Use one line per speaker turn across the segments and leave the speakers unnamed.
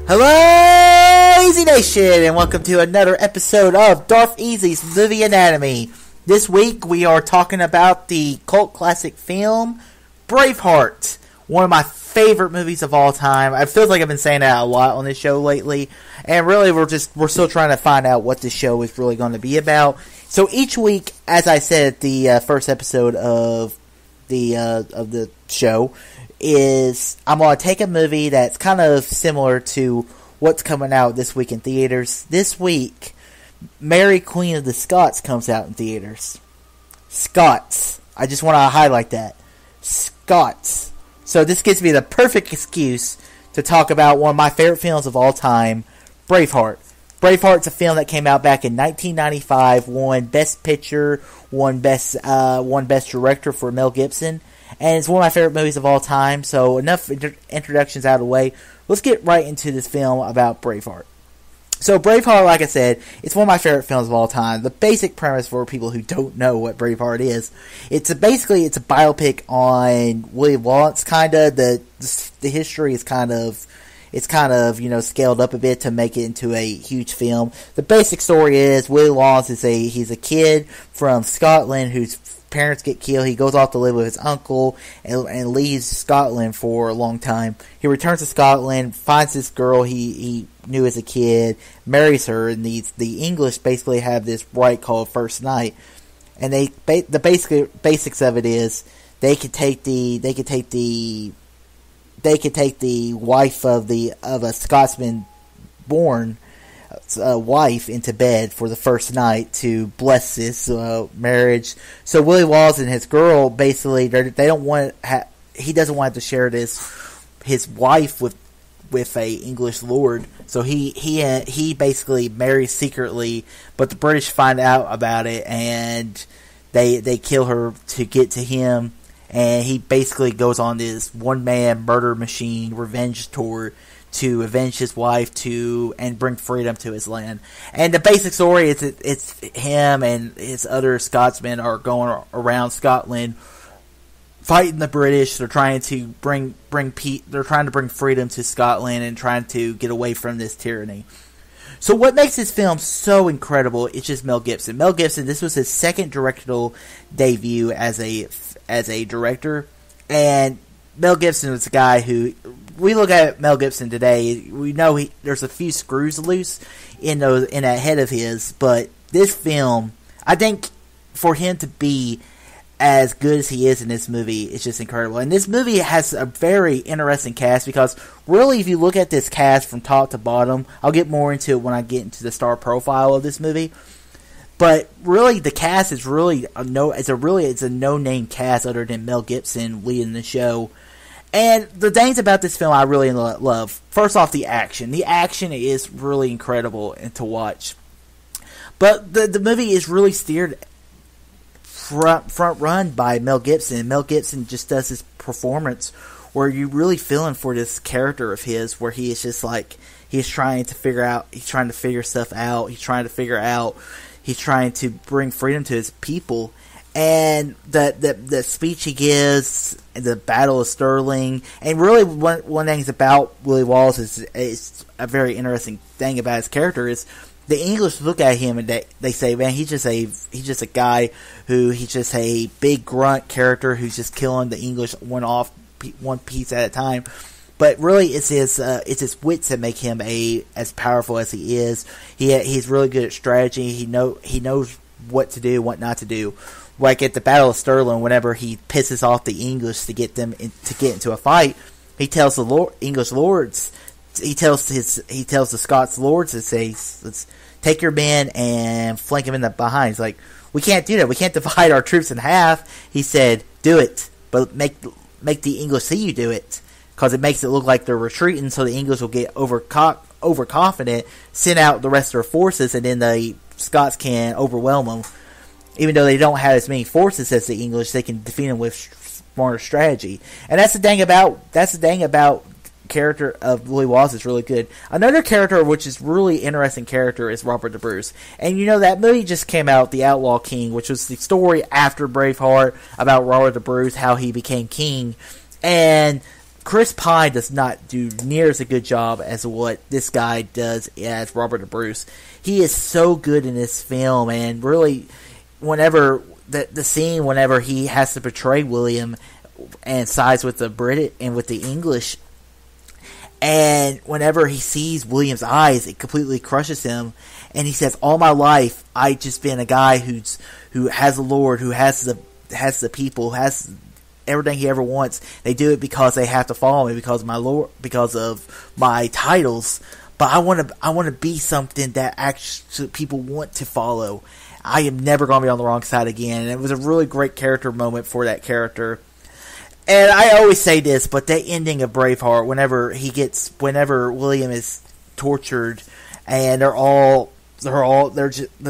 Hello, Easy Nation, and welcome to another episode of Darth Easy's Movie Anatomy. This week we are talking about the cult classic film Braveheart, one of my favorite movies of all time. I feel like I've been saying that a lot on this show lately, and really we're still trying to find out what this show is really going to be about. So each week, as I said at the first episode of the show, is I'm going to take a movie that's kind of similar to what's coming out this week in theaters. This week, Mary Queen of the Scots comes out in theaters. Scots. I just want to highlight that. Scots. So this gives me the perfect excuse to talk about one of my favorite films of all time, Braveheart. Braveheart's a film that came out back in 1995, won Best Picture, won Best Director for Mel Gibson, and it's one of my favorite movies of all time. So enough introductions out of the way. Let's get right into this film about Braveheart. So Braveheart, like I said, it's one of my favorite films of all time. The basic premise for people who don't know what Braveheart is, it's a biopic on William Wallace. Kinda the history is kind of scaled up a bit to make it into a huge film. The basic story is William Wallace he's a kid from Scotland whose parents get killed. He goes off to live with his uncle and leaves Scotland for a long time. He returns to Scotland, finds this girl he knew as a kid, marries her, and the English basically have this right called First Night. And the basics of it is they could take the wife of a Scotsman born wife into bed for the first night to bless this marriage. So Willie Wallace and his girl basically they don't want he doesn't want to share his wife with a English lord. So he basically marries secretly, but the British find out about it and they kill her to get to him. And he basically goes on this one-man murder machine revenge tour to avenge his wife and bring freedom to his land. And the basic story is it's him and his other Scotsmen are going around Scotland fighting the British. They're trying to bring freedom to Scotland and trying to get away from this tyranny. So what makes this film so incredible is just Mel Gibson. Mel Gibson, this was his second directorial debut as a director, and Mel Gibson was a guy who, we look at Mel Gibson today, we know there's a few screws loose in that head of his, but this film, I think for him to be as good as he is in this movie, it's just incredible. And this movie has a very interesting cast, because really, if you look at this cast from top to bottom, I'll get more into it when I get into the star profile of this movie. But really, the cast is really it's a no-name cast other than Mel Gibson leading the show. And the things about this film I really love. First off, the action. The action is really incredible and to watch. But the movie is really steered front run by Mel Gibson. Mel Gibson just does this performance where you really feeling for this character of his, where he is just like, he's trying to figure stuff out, he's trying to bring freedom to his people. And the speech he gives, the Battle of Stirling, and really one thing about Willie Wallace is a very interesting thing about his character is the English look at him and they say, man, he's just a guy he's just a big grunt character who's just killing the English one piece at a time. But really, it's his wits that make him as powerful as he is. He's really good at strategy. He knows what to do, what not to do. Like at the Battle of Stirling, whenever he pisses off the English to get them to get into a fight, he tells the English lords. He tells the Scots lords to say, let's take your men and flank them in the behind. He's like, we can't do that. We can't divide our troops in half. He said, do it, but make the English see you do it, because it makes it look like they're retreating, so the English will get overconfident, send out the rest of their forces, and then the Scots can overwhelm them. Even though they don't have as many forces as the English, they can defeat them with smarter strategy. And that's the thing about character of Willie Wallace is really good. Another character which is really interesting character is Robert the Bruce. And you know, that movie just came out, The Outlaw King, which was the story after Braveheart about Robert the Bruce, how he became king. And Chris Pine does not do near as a good job as what this guy does as Robert the Bruce. He is so good in this film, and really, whenever the scene whenever he has to betray William and sides with the British and with the English, and whenever he sees William's eyes, it completely crushes him. And he says, all my life, I've just been a guy who has the Lord, who has the people, who has everything he ever wants. They do it because they have to follow me, because of my Lord, because of my titles. But I want to be something that actually people want to follow. I am never going to be on the wrong side again. And it was a really great character moment for that character. And I always say this, but the ending of Braveheart, whenever William is tortured, and the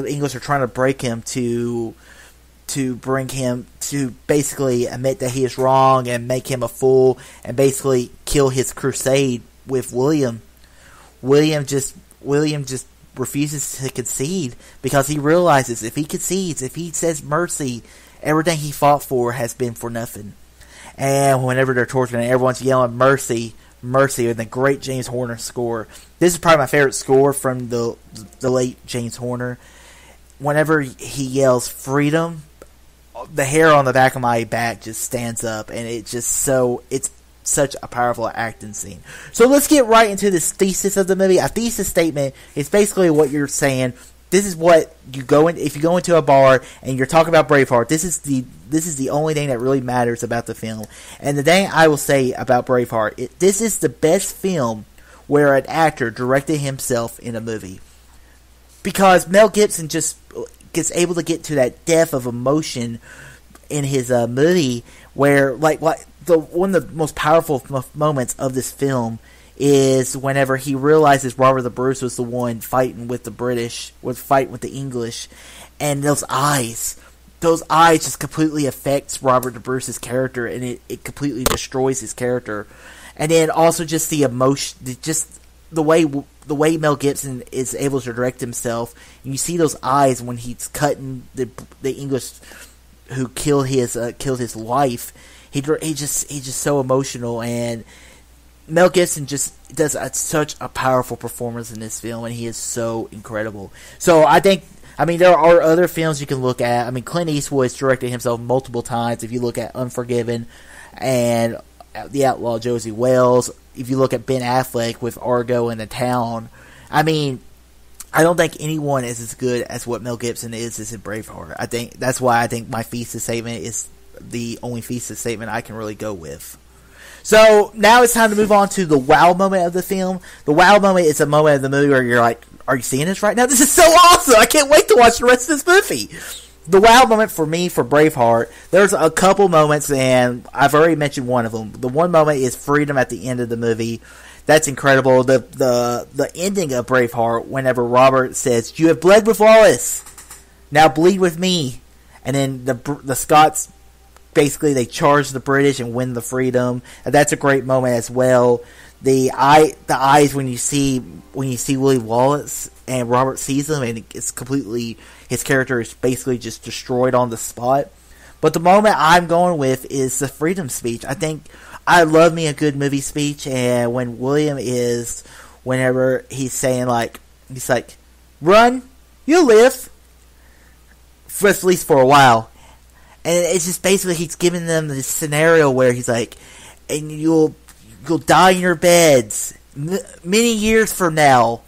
English are trying to break him to bring him to basically admit that he is wrong and make him a fool and basically kill his crusade with William. William just refuses to concede, because he realizes if he concedes, if he says mercy, everything he fought for has been for nothing. And whenever they're torturing, everyone's yelling mercy, mercy, with the great James Horner score. This is probably my favorite score from the late James Horner. Whenever he yells freedom, the hair on the back of my back just stands up, and it's such a powerful acting scene. So let's get right into this thesis of the movie. A thesis statement is basically what you're saying. This is what you go in if you go into a bar and you're talking about Braveheart. This is the only thing that really matters about the film. And the thing I will say about Braveheart, this is the best film where an actor directed himself in a movie, because Mel Gibson just gets able to get to that depth of emotion in his movie, where one of the most powerful moments of this film is whenever he realizes Robert the Bruce was the one fighting with the British, fighting with the English, and those eyes just completely affects Robert the Bruce's character, and it completely destroys his character. And then also just the emotion, just the way Mel Gibson is able to direct himself. And you see those eyes when he's cutting the English who killed his wife. He's just so emotional, and Mel Gibson just does such a powerful performance in this film, and he is so incredible. So there are other films you can look at. I mean, Clint Eastwood's directed himself multiple times. If you look at Unforgiven and The Outlaw Josie Wales, if you look at Ben Affleck with Argo and The Town, I mean, I don't think anyone is as good as what Mel Gibson is in Braveheart. I think that's why I think my thesis statement is the only thesis statement I can really go with. So now it's time to move on to the wow moment of the film. The wow moment is a moment of the movie where you're like, are you seeing this right now? This is so awesome! I can't wait to watch the rest of this movie. The wow moment for me, for Braveheart, there's a couple moments, and I've already mentioned one of them. The one moment is freedom at the end of the movie. That's incredible. The ending of Braveheart, whenever Robert says, "You have bled with Wallace, now bleed with me," and then the Scots basically they charge the British and win the freedom. And that's a great moment as well. The eyes when you see Willie Wallace and Robert sees him, and it's completely, his character is basically just destroyed on the spot. But the moment I'm going with is the freedom speech. I think I love me a good movie speech, and when William is, whenever he's saying he's like, "Run, you'll live," for at least for a while, and it's just basically he's giving them this scenario where he's like, and you'll die in your beds many years from now,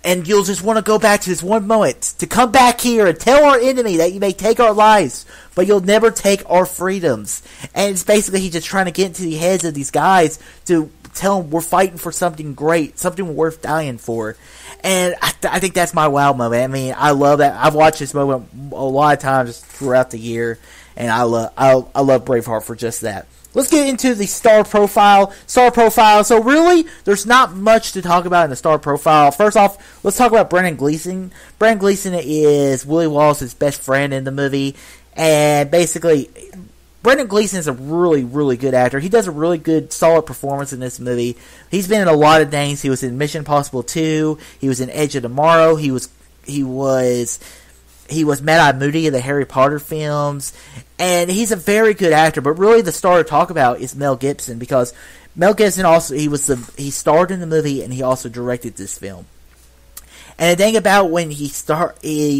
and you'll just want to go back to this one moment, to come back here and tell our enemy that you may take our lives, but you'll never take our freedoms. And it's basically he's just trying to get into the heads of these guys to tell them we're fighting for something great, something worth dying for. And I think that's my wow moment. I mean, I love that. I've watched this moment a lot of times throughout the year, and I love Braveheart for just that. Let's get into the star profile. So really, there's not much to talk about in the star profile. First off, let's talk about Brendan Gleeson. Brendan Gleeson is Willie Wallace's best friend in the movie. And basically, Brendan Gleeson is a really, really good actor. He does a really good, solid performance in this movie. He's been in a lot of things. He was in Mission Impossible 2. He was in Edge of Tomorrow. He was Mad-Eye Moody in the Harry Potter films, and he's a very good actor. But really, the star to talk about is Mel Gibson, because Mel Gibson also he starred in the movie and he also directed this film. And the thing about when he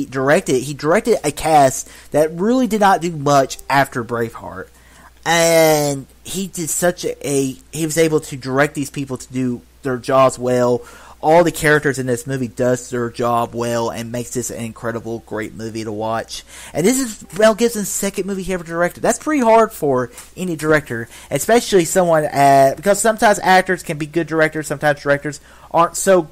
directed a cast that really did not do much after Braveheart, and he was able to direct these people to do their jobs well. All the characters in this movie does their job well and makes this an incredible, great movie to watch. And this is Mel Gibson's second movie he ever directed. That's pretty hard for any director, especially someone because sometimes actors can be good directors, sometimes directors aren't so.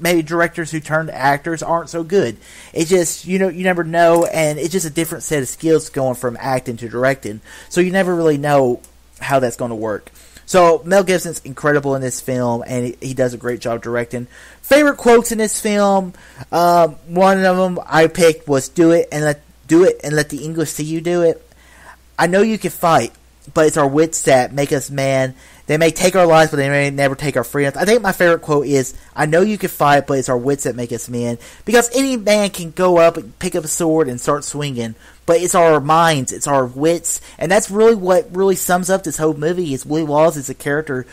Maybe directors who turn to actors aren't so good. It's just, you never know, and it's just a different set of skills going from acting to directing. So you never really know how that's going to work. So Mel Gibson's incredible in this film, and he does a great job directing. Favorite quotes in this film, one of them I picked was "Do it and let the English see you do it." I know you can fight, but it's our wits that make us man. They may take our lives, but they may never take our freedom. I think my favorite quote is, "I know you can fight, but it's our wits that make us men." Because any man can go up and pick up a sword and start swinging, but it's our minds, it's our wits, and that's really what really sums up this whole movie. Is Willie Wallace is a character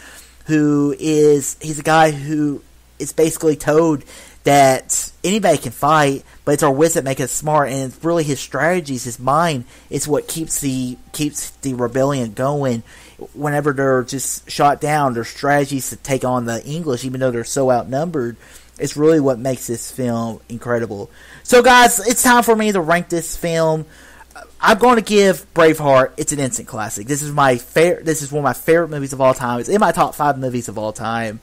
he's a guy who is basically told that anybody can fight, but it's our wits that make us smart, and it's really his strategies, his mind, is what keeps the rebellion going. Whenever they're just shot down, their strategies to take on the English, even though they're so outnumbered, it's really what makes this film incredible. So guys, it's time for me to rank this film. I'm going to give Braveheart, it's an instant classic. This is one of my favorite movies of all time. It's in my top 5 movies of all time.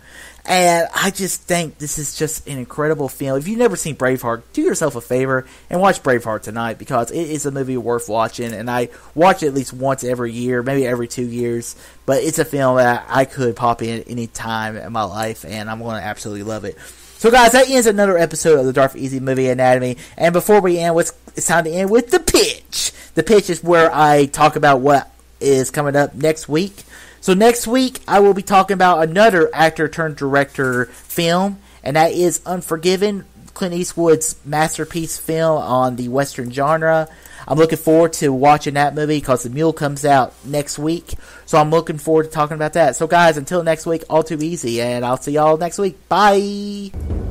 And I just think this is just an incredible film. If you've never seen Braveheart, do yourself a favor and watch Braveheart tonight, because it is a movie worth watching. And I watch it at least once every year, maybe every 2 years. But it's a film that I could pop in any time in my life, and I'm going to absolutely love it. So guys, that ends another episode of the Darth Easy Movie Anatomy. And before we end, it's time to end with the pitch. The pitch is where I talk about what is coming up next week. So next week, I will be talking about another actor-turned-director film, and that is Unforgiven, Clint Eastwood's masterpiece film on the Western genre. I'm looking forward to watching that movie because The Mule comes out next week. So I'm looking forward to talking about that. So guys, until next week, all too easy, and I'll see y'all next week. Bye!